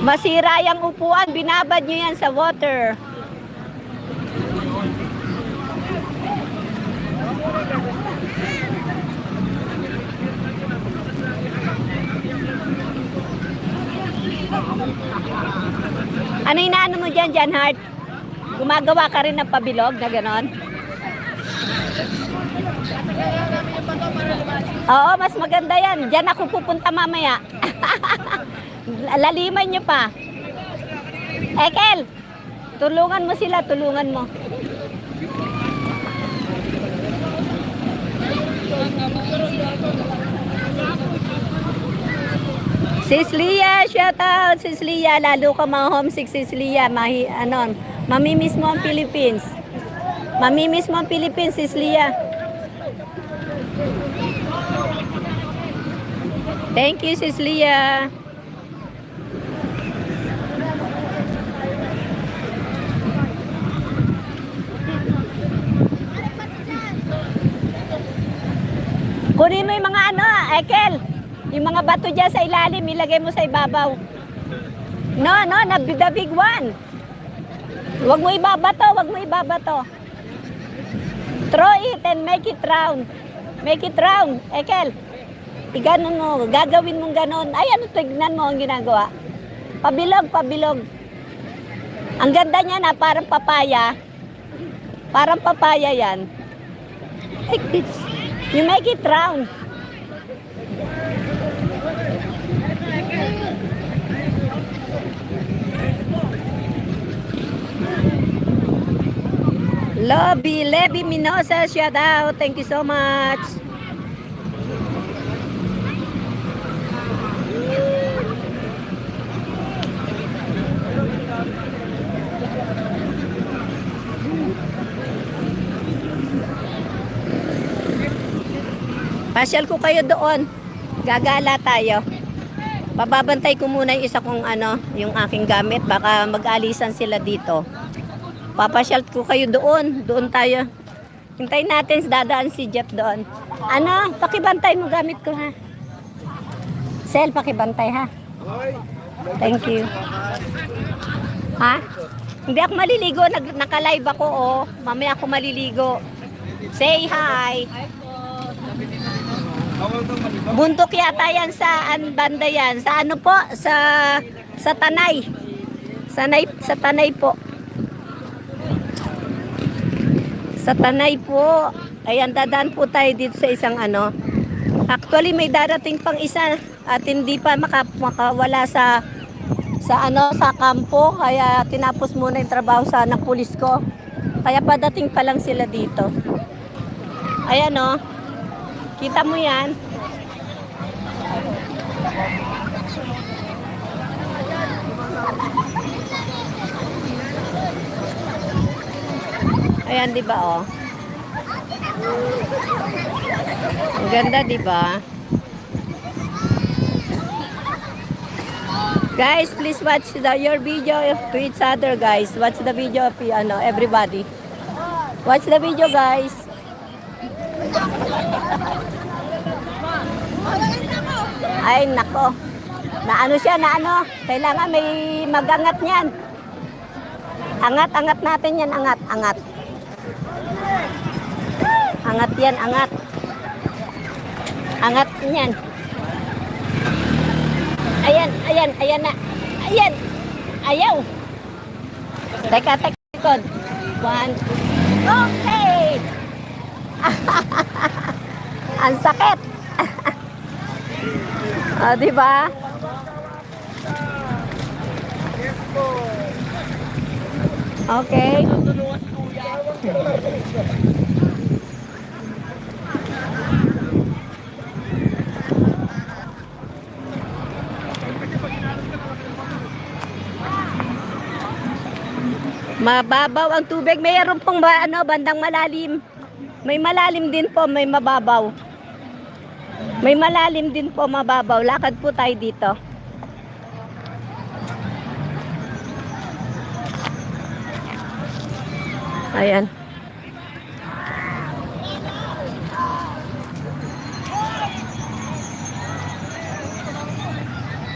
Masira yung upuan, binabad nyo yan sa water. Ano inaano mo dyan, Jan Hart? Gumagawa ka rin ng pabilog na ganon? Oo, mas maganda yan. Diyan ako pupunta mamaya. Laliman nyo pa. Ekel, tulungan mo sila, tulungan mo. Sis Lia, shout out Sis Lia. Lalo ka mga homesick Sis Lia. Mamimiss mo ang Philippines. Mamimiss mo ang Philippines, Sis Lia. Thank you, Sis Lia. Kunin mo yung mga Ekel. Yung mga bato dyan sa ilalim, ilagay mo sa ibabaw. No, the big one. Huwag mo ibabato, huwag mo ibabato. Throw it and make it round. Make it round, Ekel. Iganon mo, gagawin mong ganon. Ay, tignan mo ang ginagawa. Pabilog, pabilog. Ang ganda niya na, parang papaya. Parang papaya yan. Like this. You make it round. Levi Minosa, shout out. Thank you so much. Pasyal ko kayo doon. Gagala tayo. Bababantay ko muna yung isa kong yung aking gamit. Baka mag-alisan sila dito. Papasyal ko kayo doon. Doon tayo. Hintayin natin, dadaan si Jeff doon. Pakibantay mo gamit ko ha. Sel, pakibantay ha. Thank you. Ha? Hindi ako maliligo. Naka-live ako Mamaya ako maliligo. Say hi. Buntok yata yan sa banda yan. Sa po? Sa Tanay. Sa Tanay po. Sa Tanay po. Ayan, dadaan po tayo dito sa isang Actually, may darating pang isa at hindi pa makawala sa kampo. Kaya tinapos muna yung trabaho ng pulis ko. Kaya padating pa lang sila dito. Ayan kita mo yan. Ayan, di ba Ang ganda, di ba? Guys, please watch your video to each other, guys. Watch the video of everybody. Watch the video, guys. Ay, nako. Siya, kailangan may magangat niyan. Angat natin yan, angat. Angat yan, angat. Angat niyan. Ayan na. Ayan. Ayaw. Teka. One. Okay. Ang sakit. Diba? Okay. Mababaw ang tubig. Mayroon pong bandang malalim. May malalim din po, may mababaw. May malalim din po, mababaw. Lakad po tayo dito. Ayan.